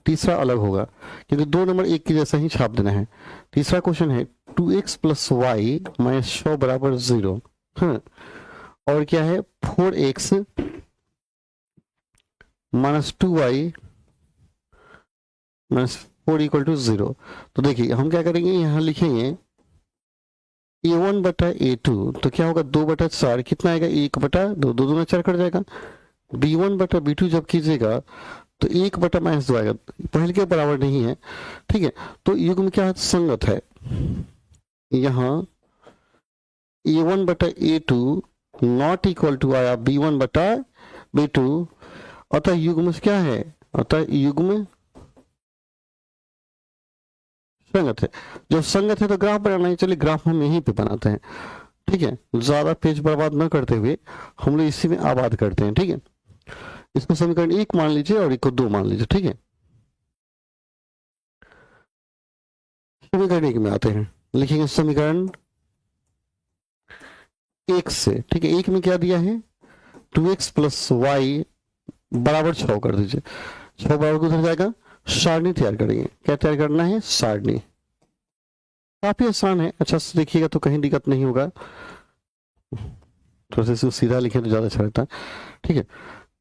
तीसरा अलग होगा, क्योंकि 2 नंबर एक की जैसा ही छाप देना है। तीसरा क्वेश्चन है 2x + y - 100 = 0, हाँ, और क्या है 4x - 2y - 4 = 0। तो देखिए हम क्या करेंगे, यहाँ लिखेंगे a1 बटा a2, तो क्या होगा 2/4, कितना आएगा 1/2, 2 दूना 4 कट जाएगा। b1 बटा b2 जब कीजिएगा तो 1/-2 आएगा, पहले के बराबर नहीं है, ठीक है। तो युग्म क्या है, संगत है। यहाँ a1 बटा a2 नॉट इक्वल टू आया b1 बटा b2, अतः युग्म क्या है, अतः युग्म संगत है। जब संगत है तो ग्राफ बनाना है, चलिए ग्राफ हम यहीं पे बनाते हैं, ठीक है। ज्यादा पेज बर्बाद न करते हुए हम लोग इसी में आबाद करते हैं, ठीक है। इसको समीकरण 1 मान लीजिए और 1 को 2 मान लीजिए, ठीक है। समीकरण 1 में आते हैं, लिखेंगे समीकरण 1 से, ठीक है। 1 में क्या दिया है 2x + y = 6 कर दीजिए, 6 बराबर उधर जाएगा, सारणी तैयार करेंगे। क्या तैयार करना है, सारणी, काफी आसान है, अच्छा से देखिएगा तो कहीं दिक्कत नहीं होगा। थोड़ा सा सीधा लिखे तो ज्यादा अच्छा रहता है, ठीक है।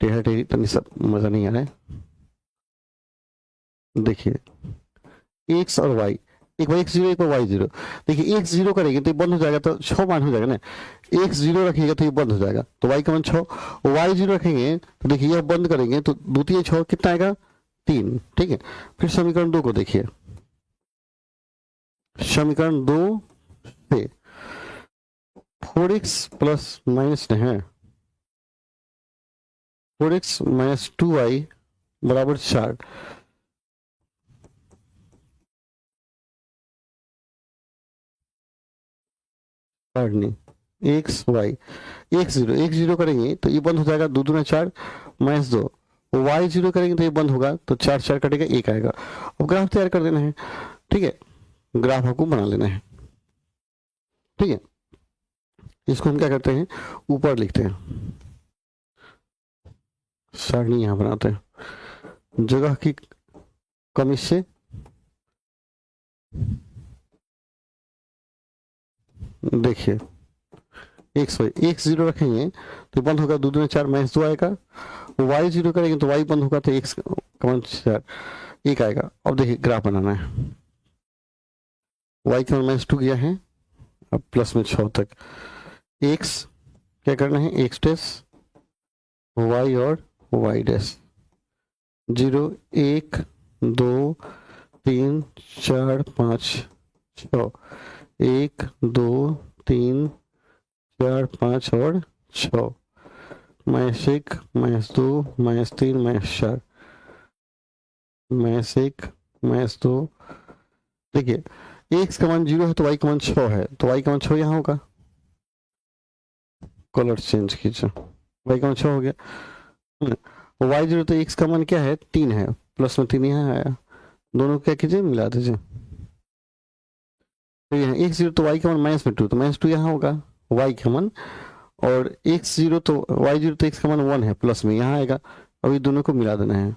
टेढ़ा टेढ़ी तो सब मजा नहीं आ रहा है। देखिए x और y, एक बार x0 एक बार y0, देखिए x 0 करेंगे तो ये बंद हो जाएगा, तो 6 मान हो जाएगा ना, x 0 रखिएगा तो ये बंद हो जाएगा, तो y का मान 6, y0 रखेंगे तो देखिए यह बंद करेंगे तो द्वितीय 6 कितना आएगा 3, ठीक है। फिर समीकरण 2 को देखिए, समीकरण 2 से 4x + है 4x - 2y = 4, x y, x0 करेंगे तो ये बंद हो जाएगा, 2 दूना 4 -2, y0 करेंगे तो ये बंद होगा, तो 4 4 कटेगा, 1 आएगा। अब ग्राफ तैयार कर देना है, ठीक है, ग्राफ आपको बना लेना है, ठीक है। इसको हम क्या करते हैं, ऊपर लिखते हैं, सारणी यहां बनाते हैं, जगह की कमी से देखिए x0 रखेंगे तो बंद होगा, 2 दूना 4 -2 आएगा, y0 करेंगे तो y बंद होगा, तो x का मान 4, 1 आएगा। अब देखिए ग्राफ बनाना है, y का मान -2 गया है, अब प्लस में 6 तक, x क्या करना है, x डैश, y और y डैश, 0 1 2 3 4 5 6, 1 2 3 4 5 और 6, -1 -2 -3 -4, -1 -2, देखिए x का मान 0 है तो y का मान 6 है, तो y का मान 6 यहाँ होगा, कलर चेंज कीजिए, y का मान 6 हो गया, y0 तो x का मान क्या है 3 है, प्लस में 3 यहाँ आया, दोनों क्या कीजिए मिला दीजिए, तो यहाँ x0 तो y का मान -2, तो -2 यहाँ होगा y का मान, और x0 तो y0 तो x का मान 1 है, प्लस में यहाँ आएगा, अभी दोनों को मिला देना है,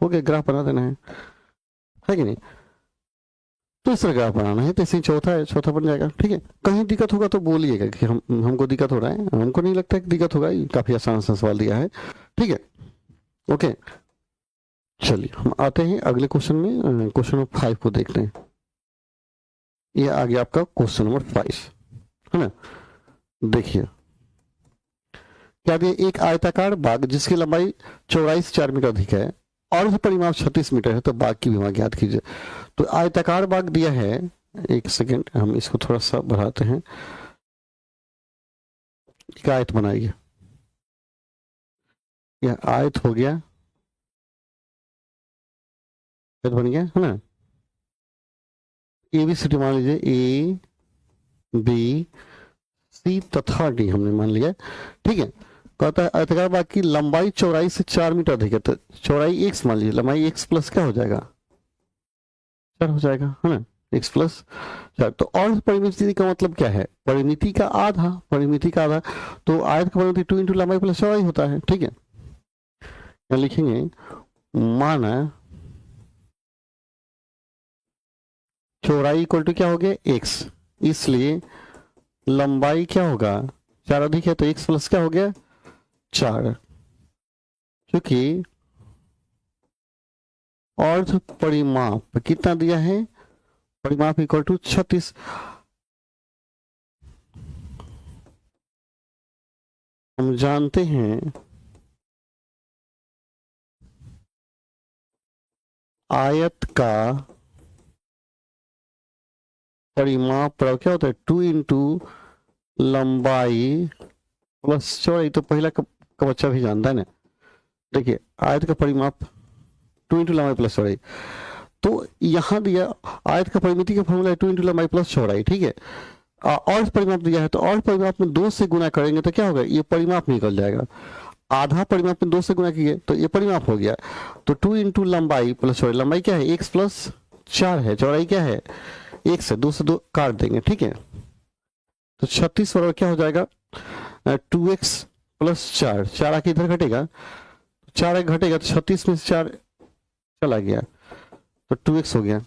हो गया, ग्राफ बना देना है कि नहीं। तो इस तरह ग्राफ बनाना है, तो इसे चौथा है, चौथा बन जाएगा। ठीक है, कहीं दिक्कत होगा तो बोलिएगा कि हमको दिक्कत हो रहा है, हमको नहीं लगता कि दिक्कत होगा, ये काफी आसान सा सवाल दिया है। ठीक है, ओके, चलिए हम आते हैं अगले क्वेश्चन में, क्वेश्चन नंबर 5 को देखते हैं। ये आ गया आपका क्वेश्चन नंबर 5, है ना। देखिए क्या दिया, एक आयताकार बाग जिसकी लंबाई चौड़ाई से 4 मीटर अधिक है और परिमाप 36 मीटर है, तो बाग की विमा ज्ञात कीजिए। तो आयताकार बाग दिया है, एक सेकेंड हम इसको थोड़ा सा बढ़ाते हैं, एक आयत बनाइए, यह आयत हो गया, आयत बन गया, है ना। ए बी सी डी मान लीजिए, ए बी सी तथा डी हमने मान लिया। ठीक है, कहता है आयताकार बाग की लंबाई चौड़ाई से 4 मीटर अधिक है, तो चौड़ाई x मान लीजिए, लंबाई x प्लस क्या हो जाएगा, 4 हो जाएगा, है ना, x प्लस 4। तो और परिमिति का मतलब क्या है, परिमिति का आधा, परिमिति का आधा, तो आयत का परिमिति 2 इंटू लंबाई प्लस चौड़ाई होता है। ठीक है, यहाँ लिखेंगे माना चौड़ाई इक्वल टू क्या हो गया, x, इसलिए लंबाई क्या होगा, 4 अधिक है, तो x प्लस क्या हो गया, 4, क्योंकि अर्ध परिमाप कितना दिया है, परिमाप इक्वल टू 36। हम जानते हैं आयत का परिमाप क्या होता है, 2 इंटू लंबाई प्लस चौड़ाई, तो पहला का बच्चा भी जानता है ना। देखिए आयत का परिमाप 2 इंटू लंबाई प्लस चौड़ाई, तो यहां दिया आयत का परिमिति का फॉर्मूला है 2 इंटू लंबाई प्लस चौड़ाई। ठीक है, और परिमाप दिया है, तो और परिमाप में 2 से गुना करेंगे तो क्या होगा, ये परिमाप निकल जाएगा, आधा परिमाप में 2 से गुना किए तो ये परिमाप हो गया। तो 2 इंटू लंबाई प्लस चौड़ाई, लंबाई क्या है, x प्लस 4 है, चौड़ाई क्या है, 1 से 2 से 2 काट देंगे। ठीक है, तो 36 बराबर क्या हो जाएगा, 2x प्लस 4, 4 आके इधर घटेगा, 4 एक घटेगा तो 36 में से 4 चला गया, तो 2x हो गया,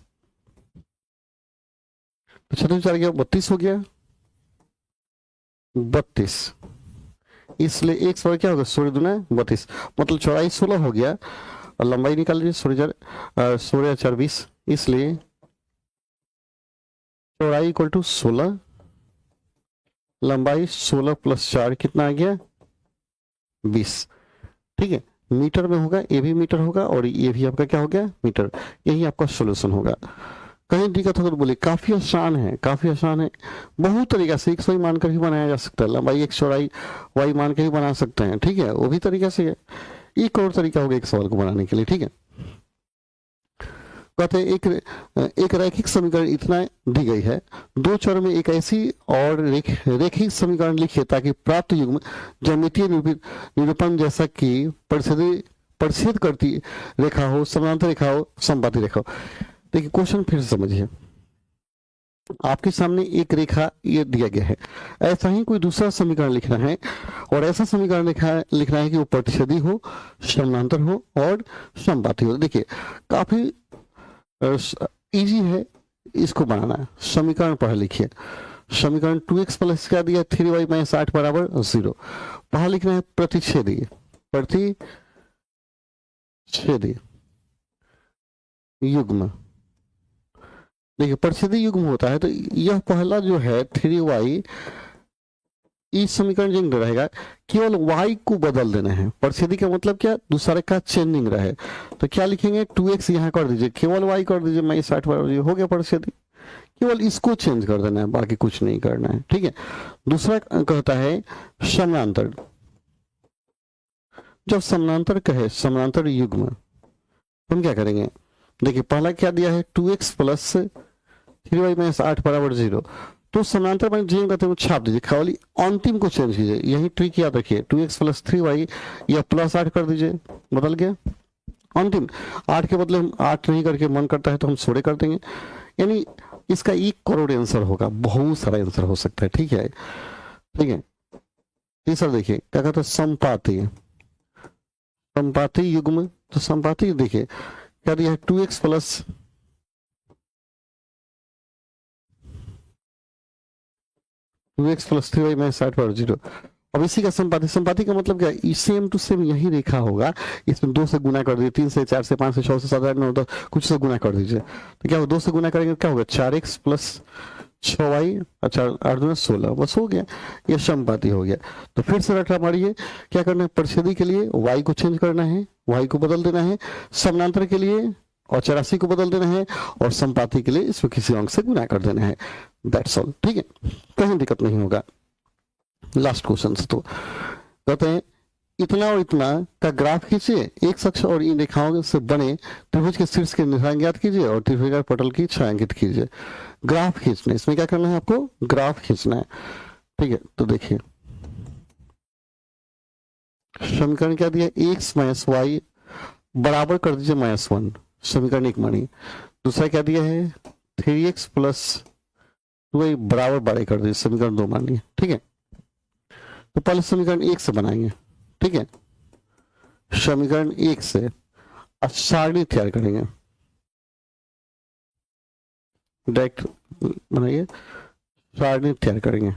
तो 36 4 गया 32 हो गया, 32, इसलिए x बराबर क्या होगा, 16 दूना 32, मतलब चौड़ाई 16 हो गया और लंबाई निकाल लीजिए 16 4 20, इसलिए चौड़ाई इक्वल टू 16, लंबाई 16 प्लस 4 कितना आ गया, 20। ठीक है, मीटर में होगा, ये भी मीटर होगा और ये भी आपका क्या हो गया, मीटर। यही आपका सॉल्यूशन होगा। कहीं दिक्कत होगा तो बोलिए, काफी आसान है, काफी आसान है, बहुत तरीका से x y मानकर भी बनाया जा सकता है, लंबाई x चौड़ाई y मान के भी बना सकते हैं। ठीक है, वो भी तरीका से है, एक और तरीका होगा एक सवाल को बनाने के लिए। ठीक है, कहते हैं एक रैखिक समीकरण इतना दी गई है, 2 चर में एक ऐसी और रेखिक समीकरण लिखिए ताकि प्राप्त युग्म ज्यामितीय निरूपण जैसा कि परिच्छेद करती रेखा हो, समानांतर रेखा हो, समबाती रेखा हो। देखिए क्वेश्चन फिर से समझिए, आपके सामने एक रेखा ये दिया गया है, ऐसा ही कोई दूसरा समीकरण लिखना है और ऐसा समीकरण लिखना है कि वो प्रतिच्छेदी हो, समानांतर हो और समबाती हो। देखिए काफी इजी है इसको बनाना, समीकरण पढ़ लिखिए, समीकरण 2x प्लस क्या दिया, 3y माइनस 8 बराबर 0, पढ़ा लिखना है प्रतिच्छेदी, प्रतिच्छेदी युग्म। देखिए प्रतिच्छेदी युग्म होता है, तो यह पहला जो है 3y, इस समीकरण जो रहेगा केवल y को बदल देना है, प्रतिच्छेदी का मतलब क्या, दूसरे का चेंजिंग रहे, तो क्या लिखेंगे 2x यहाँ कर दीजिए, केवल y कर दीजिए, मैं 60 बराबर हो गया प्रतिच्छेदी, केवल इसको चेंज कर देना है, बाकी कुछ नहीं करना है। ठीक है, दूसरा कहता है समानांतर, जब समानांतर कहे समानांतर युग्म, हम क्या करेंगे, देखिए पहला क्या दिया है 2x प्लस 3y माइनस 8 बराबर 0, तो समानांतर में जो कहते हैं वो छाप दीजिए, खाली अंतिम को चेंज कीजिए, यही ट्रिक याद रखिए, 2x प्लस 3y या प्लस 8 कर दीजिए, बदल गया अंतिम, 8 के बदले हम 8 नहीं करके मन करता है तो हम 16 कर देंगे, यानी इसका 1 करोड़ आंसर होगा, बहुत सारा आंसर हो सकता है। ठीक है, ठीक है, तीसरा देखिए क्या कहता है, संपाती, संपाती युग्म, तो संपाती देखिए क्या दिया है 2x प्लस 3y माइनस 60/0। अब इसी का संपाती, संपाती का मतलब क्या है, सेम टू सेम यही रेखा होगा, इसमें 2 से गुना कर दीजिए, 3 से 4 से 5 से 6 से 7 8 9 10 कुछ से गुना कर दीजिए, तो क्या होगा 2 से गुना करेंगे क्या होगा 4x प्लस 6y, अच्छा 8 दूना 16, बस हो गया, ये संपाती हो गया। तो फिर से रटा मारिए, क्या करना है, परिच्छेदी के लिए y को चेंज करना है, y को बदल देना है, समानांतर के लिए और 84 को बदल देना है, और संपाती के लिए इसमें किसी अंक से गुना कर देना है, दैट्स ऑल। ठीक है, कहीं दिक्कत नहीं होगा। लास्ट क्वेश्चन तो कहते हैं इतना और इतना का ग्राफ खींचिए, एक अक्ष और इन रेखाओं से बने त्रिभुज के शीर्ष के निर्धारण ज्ञात कीजिए और त्रिभुजाकार पटल की छायांकित कीजिए। ग्राफ खींचना, इसमें क्या करना है आपको, ग्राफ खींचना है। ठीक है, तो देखिए समीकरण क्या दिया, x माइनस वाई बराबर कर दीजिए -1, समीकरण 1 मानिए। दूसरा क्या दिया है 3x प्लस 2y बराबर 12 कर दीजिए, समीकरण 2 मानिए। ठीक है, तो पहले समीकरण 1 से बनाएंगे। ठीक है, समीकरण 1 से सारणी तैयार करेंगे, डायरेक्ट बनाइए, सारणी तैयार करेंगे।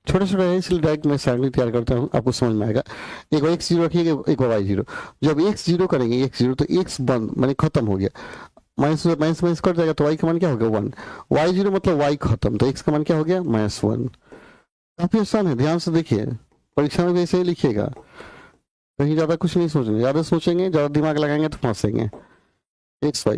छोटा छोटा है इसलिए डायरेक्ट मैं सारणी तैयार करता हूँ, आपको समझ में आएगा। एक बार x0 रखिएगा, एक बार y0। जब x0 करेंगे, x0 तो x बंद माने खत्म हो गया, माइनस माइनस माइनस कट जाएगा, तो y का मान क्या हो गया 1, y0 मतलब y खत्म, तो x का मान क्या हो गया -1। काफी आसान है, ध्यान से देखिए, परीक्षा में भी ऐसे ही लिखिएगा, कहीं ज्यादा कुछ नहीं सोचना, ज्यादा सोचेंगे ज्यादा दिमाग लगाएंगे तो फंसेंगे। x y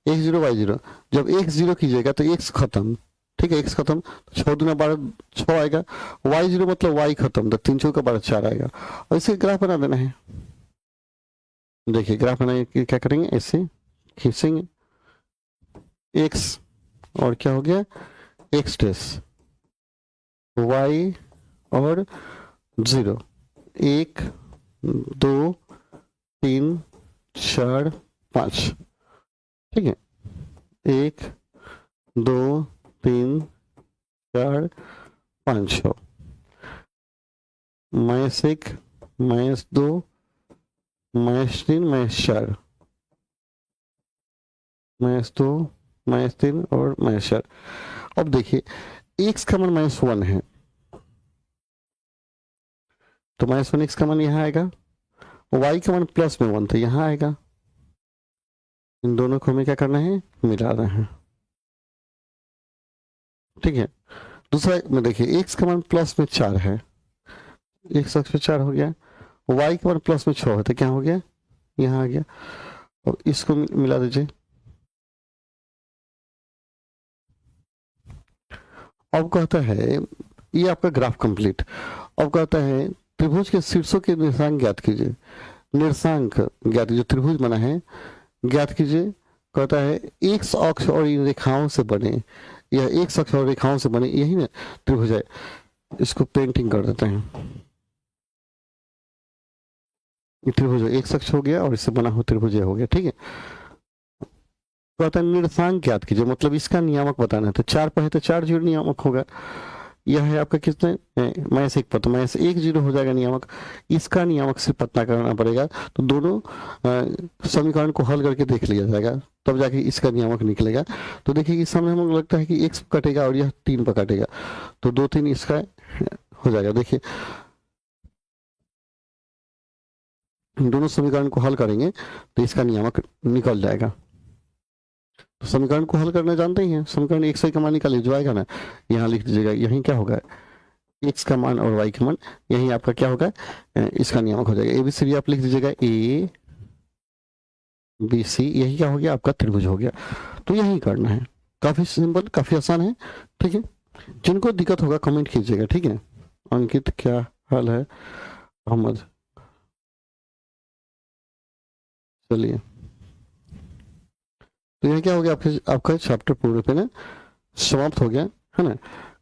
x0 y0, जब x0 कीजिएगा तो x खत्म, ठीक है, x खत्म, तो 6 दूना 12 6 आएगा, y0 मतलब y खत्म, तो 3 चौका 12 4 आएगा, और इसे ग्राफ बना देना है। देखिए ग्राफ बनाए क्या करेंगे, ऐसे खींचेंगे x और क्या हो गया x डैश, y और 0, 1 2 3 4 5। ठीक है, 1 2 3 4 5 6, -1 -2 -3 -4, -2 -3 और -4। अब देखिए x का मान -1 है, तो -1 x का मान यहाँ आएगा, y का मान प्लस में 1 तो यहाँ आएगा, इन दोनों को हमें क्या करना है, मिलाना है। ठीक है, दूसरा में देखिए x का मान प्लस में 4 है, x अक्ष पे 4 हो गया, y का मान प्लस में 6 है, तो क्या हो गया, यहाँ आ गया, और इसको मिला दीजिए। अब कहता है ये आपका ग्राफ कंप्लीट। अब कहता है त्रिभुज के शीर्षों के निर्देशांक ज्ञात कीजिए, निर्देशांक ज्ञात कीजिए, त्रिभुज बना है ज्ञात कीजिए। कहता है एक अक्ष और इन रेखाओं से बने, यह एक अक्ष और रेखाओं से बने, यही ना त्रिभुज है। इसको पेंटिंग कर देते हैं, त्रिभुज एक अक्ष हो गया और इससे बना हुआ त्रिभुज हो गया। ठीक है, कहता है निर्देशांक ज्ञात कीजिए, मतलब इसका नियामक बताना है, तो 4 पर है तो 4 0 नियामक होगा, यह है आपका कितने -1 पर, तो -1 0 हो जाएगा नियामक, इसका नियामक सिर्फ पता करना पड़ेगा, तो दोनों समीकरण को हल करके देख लिया जाएगा, तब जाके इसका नियामक निकलेगा। तो देखिए इस समय हमें लगता है कि x कटेगा और यह 3 पर कटेगा, तो 2 3 इसका हो जाएगा। देखिए दोनों समीकरण को हल करेंगे तो इसका नियामक निकल जाएगा। तो समीकरण को हल करना जानते ही हैं, समीकरण x y का मान निकालिए, जो आएगा ना यहाँ लिख दीजिएगा, यहीं क्या होगा x का मान और y का मान, यही आपका क्या होगा इसका नियामक हो जाएगा। ABCD आप लिख दीजिएगा, ABC, यही क्या हो गया आपका त्रिभुज हो गया। तो यही करना है, काफी सिंपल, काफी आसान है। ठीक है, जिनको दिक्कत होगा कमेंट कीजिएगा। ठीक है, अंकित क्या हाल है, अहमद, चलिए, तो यह क्या हो गया आपका चैप्टर पूरे रूप में समाप्त हो गया है ना।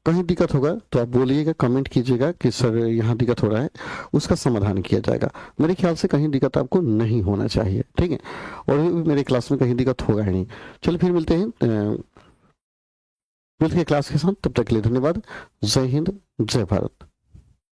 कहीं दिक्कत होगा तो आप बोलिएगा, कमेंट कीजिएगा कि सर यहाँ दिक्कत हो रहा है, उसका समाधान किया जाएगा। मेरे ख्याल से कहीं दिक्कत आपको नहीं होना चाहिए। ठीक है, और मेरे क्लास में कहीं दिक्कत होगा ही नहीं। चलिए फिर मिलते हैं ट्वेल्थ के क्लास के साथ, तब तक के लिए धन्यवाद। जय हिंद, जय भारत।